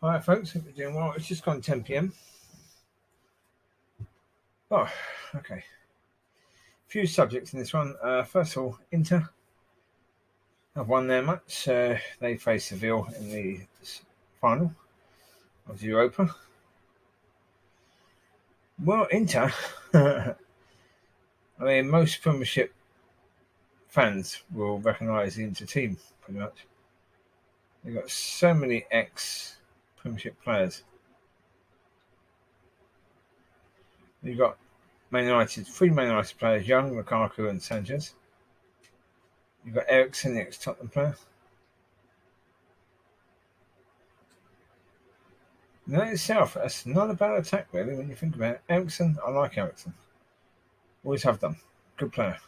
Hi folks, hope you're doing well. It's just gone 10 p.m. Oh, okay. A few subjects in this one. First of all, Inter have won their match. They face Seville in the final of the Europa. Well, Inter, I mean, most Premiership fans will recognise the Inter team pretty much. They've got so many ex-Premiership players. You've got three Man United players, Young, Lukaku and Sanchez. You've got Eriksen, the ex-Tottenham player. That itself, that's not a bad attack, really, when you think about it. Eriksen, I like Eriksen. Always have done. Good player.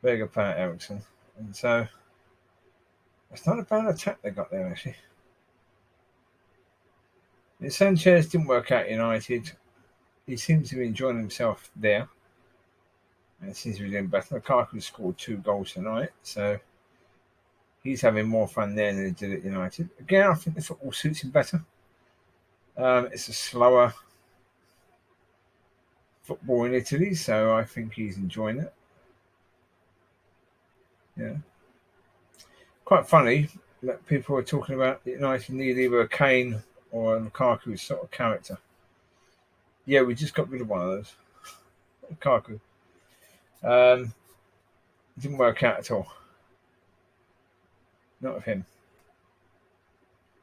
Very good player, Eriksen. And so, it's not a bad attack they got there, actually. Sanchez didn't work out at United. He seems to be enjoying himself there. And seems to be doing better. Lukaku scored 2 goals tonight, so he's having more fun there than he did at United. Again, I think the football suits him better. It's a slower football in Italy, so I think he's enjoying it. Yeah. Quite funny that people are talking about United need either a Kane or a Lukaku sort of character. Yeah, we just got rid of one of those. Lukaku. It didn't work out at all. Not with him.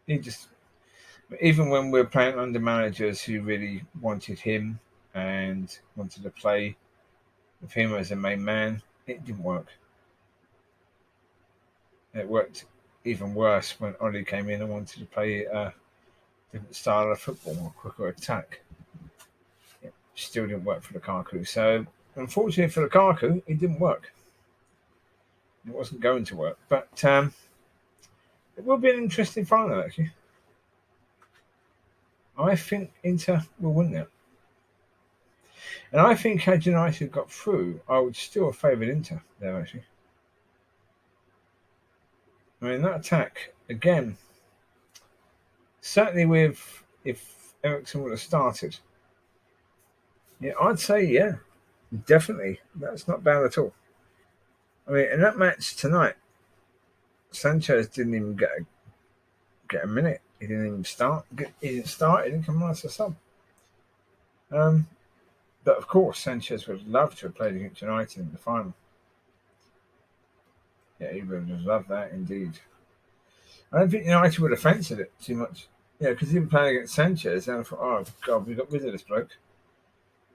He just, even when we were playing under managers who really wanted him and wanted to play with him as a main man, it didn't work. It worked even worse when Ollie came in and wanted to play a different style of football, more quicker attack. It still didn't work for Lukaku. So, unfortunately for Lukaku, it didn't work. It wasn't going to work. But it will be an interesting final, actually. I think Inter will win that. And I think had United got through, I would still have favoured Inter there, actually. I mean, that attack, again, certainly with if Eriksen would have started, yeah, I'd say, yeah, definitely. That's not bad at all. I mean, in that match tonight, Sanchez didn't even get a minute. He didn't even start. He didn't start. He didn't come on as a sub. But of course, Sanchez would love to have played against United in the final. Yeah, he would have loved that indeed. I don't think United would have fancied it too much. Yeah, because he was playing against Sanchez, and I thought, oh god, we got rid of this bloke,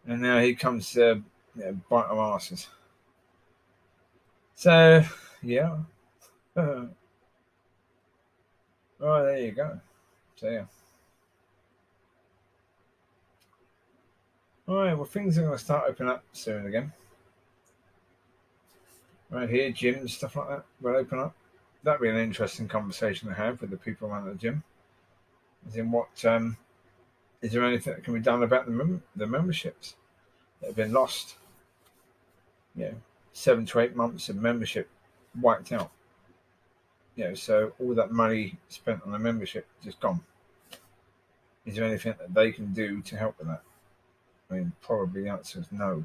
and now he comes bite our asses. So yeah. Well, there you go. So yeah. All right. Well, things are going to start opening up soon again. Right here, gyms, stuff like that will open up. That'd be an interesting conversation to have with the people around the gym. As in, what is there anything that can be done about the memberships that have been lost? 7 to 8 months of membership wiped out. So all that money spent on the membership just gone. Is there anything that they can do to help with that? I mean, probably the answer is no.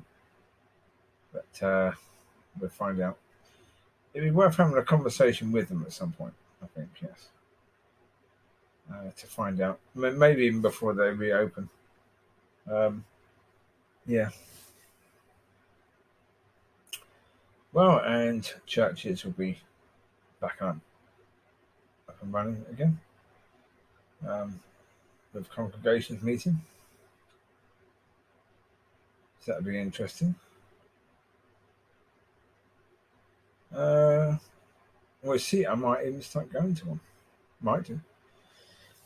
But we'll find out. It'd be worth having a conversation with them at some point, I think, yes. To find out. Maybe even before they reopen. Yeah. Well, and churches will be back up and running again. With congregations meeting. So that'd be interesting. We'll see. I might even start going to one. Might do.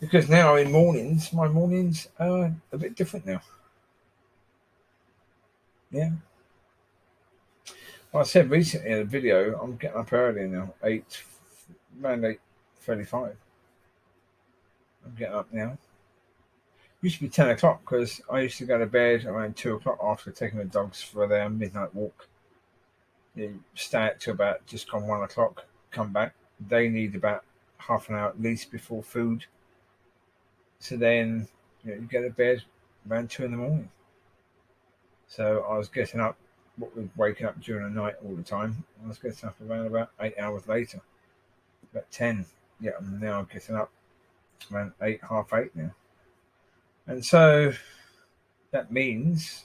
Because now in mornings, my mornings are a bit different now. Yeah. Well, I said recently in a video, I'm getting up early now, around 8:35. I'm getting up now. Used to be 10 o'clock because I used to go to bed around 2 o'clock after taking the dogs for their midnight walk. You stay out till about just gone 1 o'clock, come back. They need about half an hour at least before food. So then you get to bed around 2 in the morning. So I was getting up, waking up during the night all the time. I was getting up around about 8 hours later, about 10. Yeah, I'm now getting up around 8, half 8 now. And so that means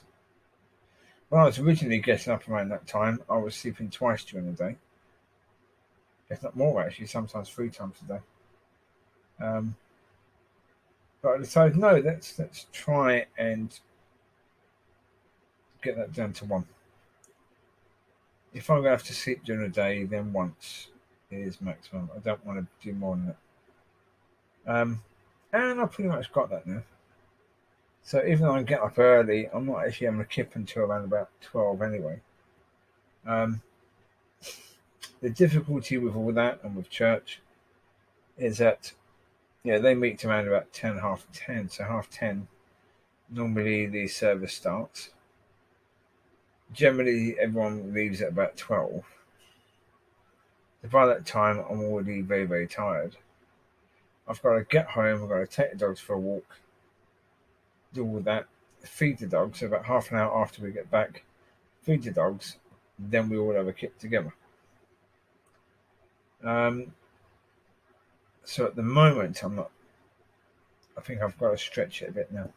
when I was originally getting up around that time, I was sleeping twice during the day. If not more, actually, sometimes 3 times a day. But I decided, no, let's try and get that down to 1. If I'm going to have to sleep during the day, then once is maximum. I don't want to do more than that. And I pretty much got that now. So even though I get up early, I'm not actually having a kip until around about 12 anyway. The difficulty with all that and with church is that they meet around about 10, half 10. So half 10, normally the service starts. Generally, everyone leaves at about 12. So by that time, I'm already very, very tired. I've got to get home, I've got to take the dogs for a walk, do all that, feed the dogs. So about half an hour after we get back, feed the dogs, then we all have a kip together. So at the moment, I think I've got to stretch it a bit now.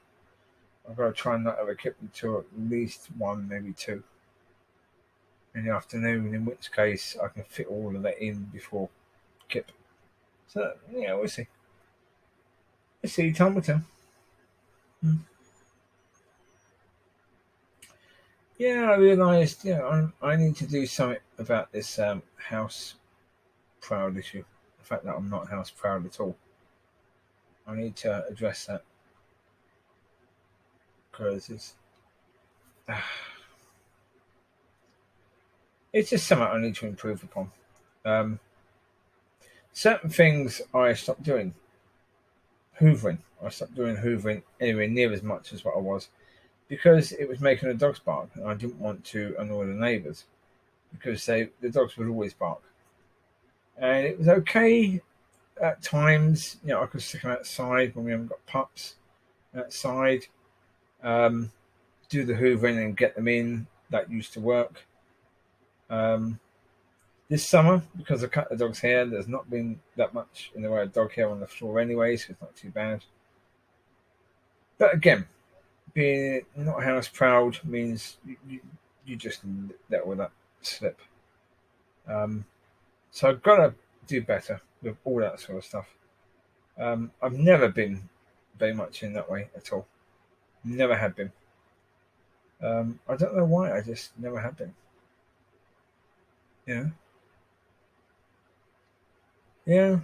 I've got to try and not have a kip until at least 1, maybe 2 in the afternoon, in which case I can fit all of that in before kip. So, we'll see. We'll see, time will tell. Yeah, I realised, I need to do something about this house proud issue. The fact that I'm not house proud at all. I need to address that. Because it's just something I need to improve upon. Certain things I stopped doing. Hoovering. I stopped doing hoovering anywhere near as much as what I was, because it was making the dogs bark, and I didn't want to annoy the neighbours, because the dogs would always bark. And it was okay at times. I could stick them outside when we haven't got pups outside. Do the hoovering and get them in. That used to work. This summer, because I cut the dog's hair, there's not been that much in the way of dog hair on the floor anyway, so it's not too bad. But again, being not house proud means you just let all that slip. So I've got to do better with all that sort of stuff. I've never been very much in that way at all. Never have been. I don't know why. I just never have been. Yeah.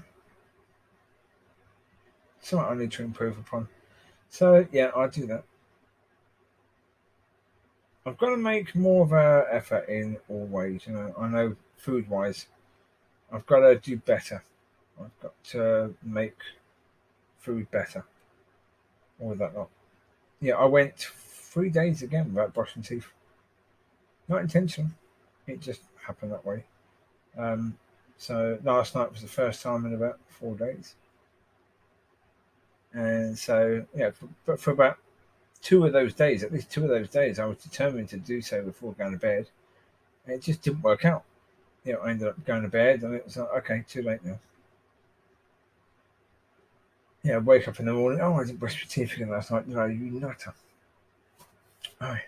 Something I need to improve upon. So I'll do that. I've got to make more of an effort in all ways. I know food-wise, I've got to do better. I've got to make food better. All of that lot. I went 3 days again without brushing teeth. Not intentional. It just happened that way. So last night was the first time in about 4 days. And so, but for about 2 of those days, at least 2 of those days, I was determined to do so before going to bed. And it just didn't work out. I ended up going to bed, and it was like, okay, too late now. Wake up in the morning. Oh, I didn't brush my teeth again last night. No, you nutter. Aye.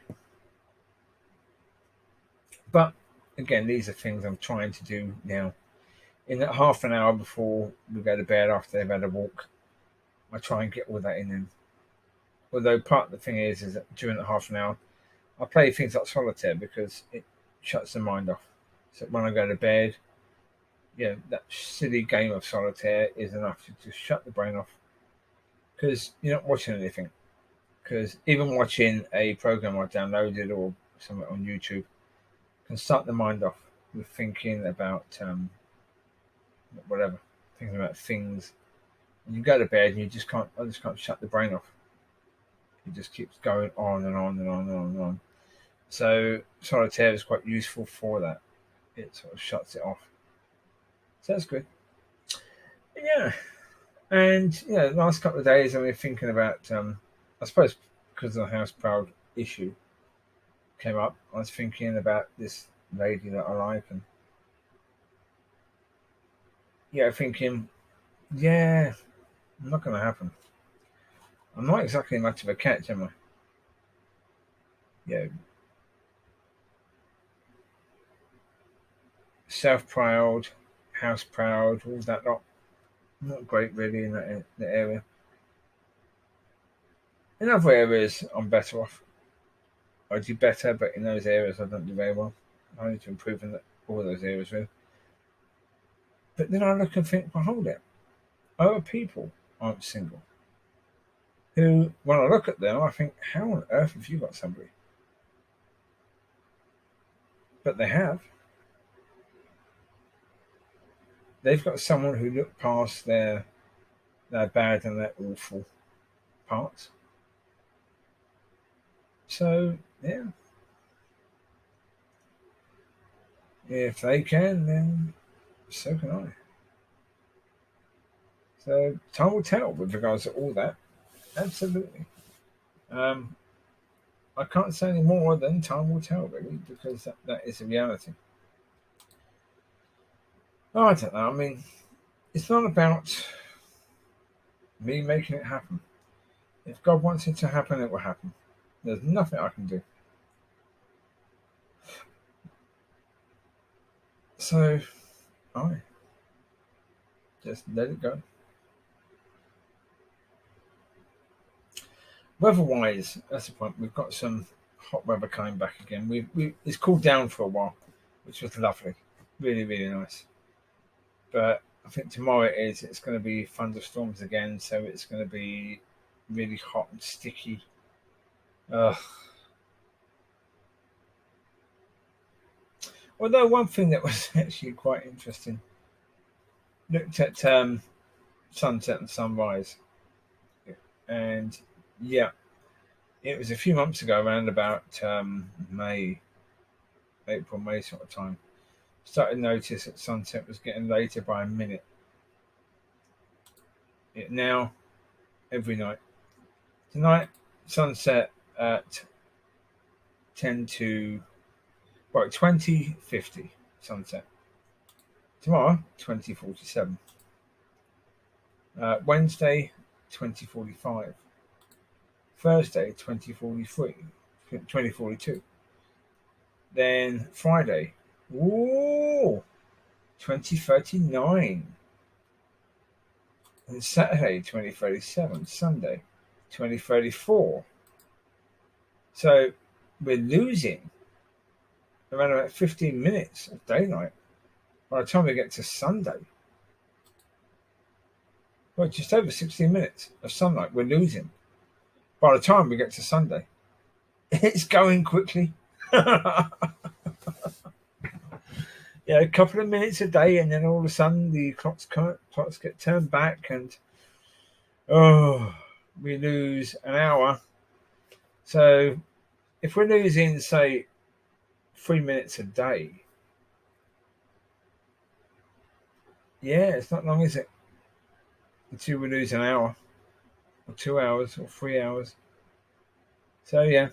But again, these are things I'm trying to do now. In that half an hour before we go to bed, after they've had a walk, I try and get all that in them. Although part of the thing is that during that half an hour, I play things like solitaire because it shuts the mind off. So when I go to bed, that silly game of solitaire is enough to just shut the brain off. Because you're not watching anything. Because even watching a program I downloaded or something on YouTube can start the mind off with thinking about whatever, thinking about things. And you go to bed and I just can't shut the brain off. It just keeps going on and on and on and on and on. So solitaire is quite useful for that. It sort of shuts it off. So that's good. Yeah, and the last couple of days I've been thinking about. I suppose because the house proud issue came up, I was thinking about this lady that I like, and thinking, yeah, not going to happen. I'm not exactly much of a catch, am I? Yeah, self proud, house proud, all that lot. Not great really in that area. In other areas, I'm better off. I do better, but in those areas, I don't do very well. I need to improve in all those areas, really. But then I look and think, well, hold it. Other people aren't single. Who, when I look at them, I think, how on earth have you got somebody? But they have. They've got someone who looked past their bad and their awful parts. So, yeah, if they can, then so can I. So, time will tell with regards to all that. Absolutely. Um, I can't say any more than time will tell, really, because that is a reality. Oh, I don't know. I mean, it's not about me making it happen. If God wants it to happen, it will happen. There's nothing I can do. So, I just let it go. Weather-wise, that's the point. We've got some hot weather coming back again. It's cooled down for a while, which was lovely, really, really nice. But I think tomorrow it's going to be thunderstorms again, so it's going to be really hot and sticky. Ugh. Although one thing that was actually quite interesting, looked at sunset and sunrise, and yeah, it was a few months ago, around about April, May sort of time. Started to notice that sunset was getting later by a minute. It now every night. Tonight sunset at 20:50 sunset. Tomorrow 20:47. Wednesday 20:45. Thursday 20:43. 20:42. Then Friday, ooh, 20:39. And Saturday 20:37. Sunday 20:34. So we're losing around about 15 minutes of daylight by the time we get to Sunday. Well, just over 16 minutes of sunlight we're losing by the time we get to Sunday. It's going quickly. Yeah, a couple of minutes a day, and then all of a sudden the clocks get turned back, and we lose an hour. So if we're losing, say, 3 minutes a day, yeah, it's not long, is it? Until we lose an hour, or 2 hours, or 3 hours. So yeah,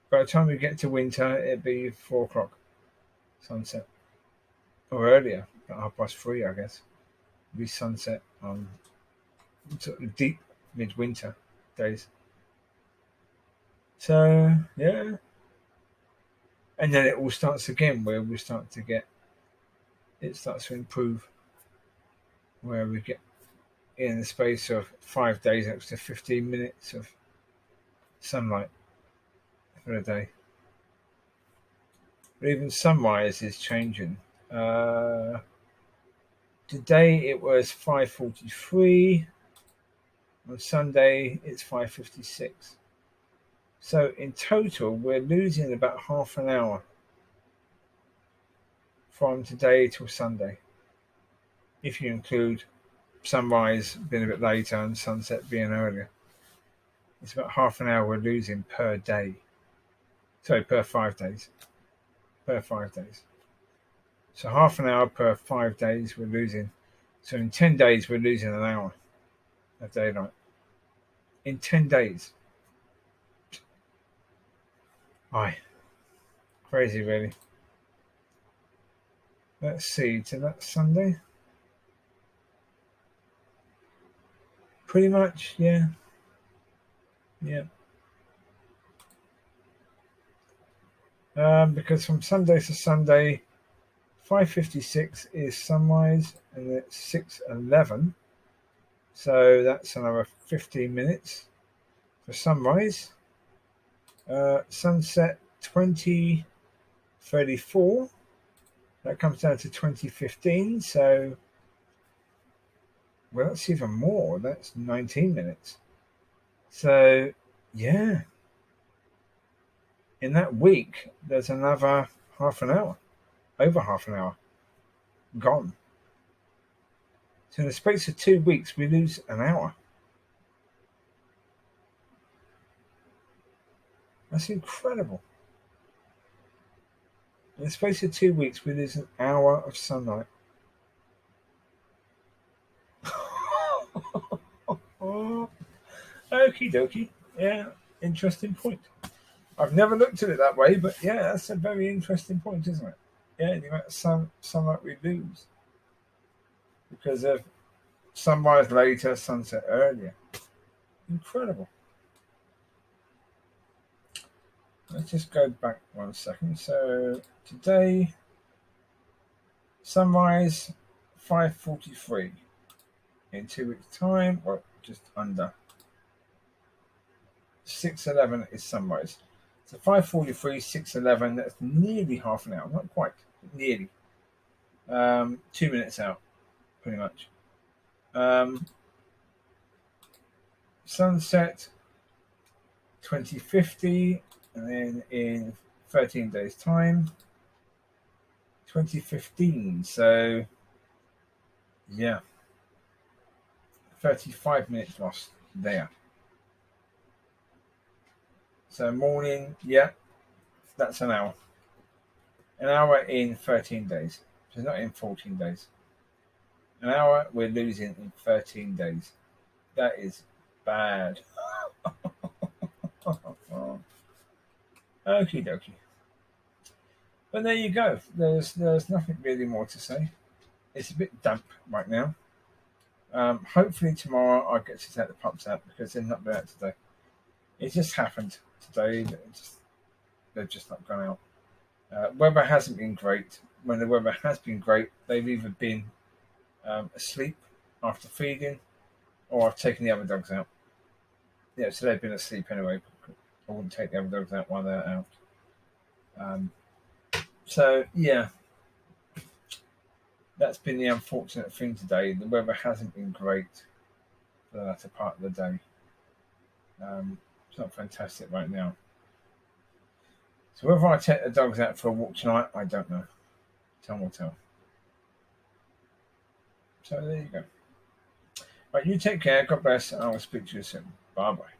by the time we get to winter, it'd be 4 o'clock sunset, or earlier, about 3:30, I guess. It'd be sunset on sort of deep midwinter days. So yeah, and then it all starts again, where we start to get it starts to improve, where we get in the space of 5 days up to 15 minutes of sunlight for a day. But even sunrise is changing. Today it was 5:43. On Sunday it's 5:56. So in total we're losing about half an hour from today till Sunday, if you include sunrise being a bit later and sunset being earlier. It's about half an hour we're losing per day. Sorry, per 5 days. Per 5 days. So half an hour per 5 days we're losing. So in 10 days, we're losing an hour of daylight. In 10 days. Aye. Crazy, really. Let's see. So that's Sunday. Pretty much, yeah. Yeah. Because from Sunday to Sunday, 5:56 is sunrise, and it's 6:11. So that's another 15 minutes for sunrise. Sunset 20:34. That comes down to 20:15. So, well, that's even more. That's 19 minutes. So, yeah. In that week, there's another half an hour, over half an hour, gone. So in the space of 2 weeks, we lose an hour. That's incredible. In the space of 2 weeks, we lose an hour of sunlight. Oh, okie dokie. Yeah, interesting point. I've never looked at it that way, but yeah, that's a very interesting point, isn't it? Yeah, the amount of sunlight we lose because of sunrise later, sunset earlier. Incredible. Let's just go back 1 second. So today, sunrise 5:43. In 2 weeks' time, or just under 6:11 is sunrise. So 5:43, 6:11. That's nearly half an hour. Not quite, nearly. 2 minutes out, pretty much. Sunset 2050, and then in 13 days' time, 2015. So, yeah, 35 minutes lost there. So, morning, yeah, that's an hour. An hour in 13 days. So, not in 14 days. An hour we're losing in 13 days. That is bad. Okie dokie. But there you go. There's nothing really more to say. It's a bit damp right now. Hopefully tomorrow I'll get to take the pups out because they're not been out today. It just happened today. They've just not gone out. Weather hasn't been great. When the weather has been great, they've either been asleep after feeding, or I've taken the other dogs out. Yeah, so they've been asleep anyway. I wouldn't take the other dogs out while they're out. So yeah, that's been the unfortunate thing today. The weather hasn't been great for the latter part of the day. It's not fantastic right now. So whether I take the dogs out for a walk tonight, I don't know. Time will tell. So there you go. Right, you take care. God bless, and I will speak to you soon. Bye bye.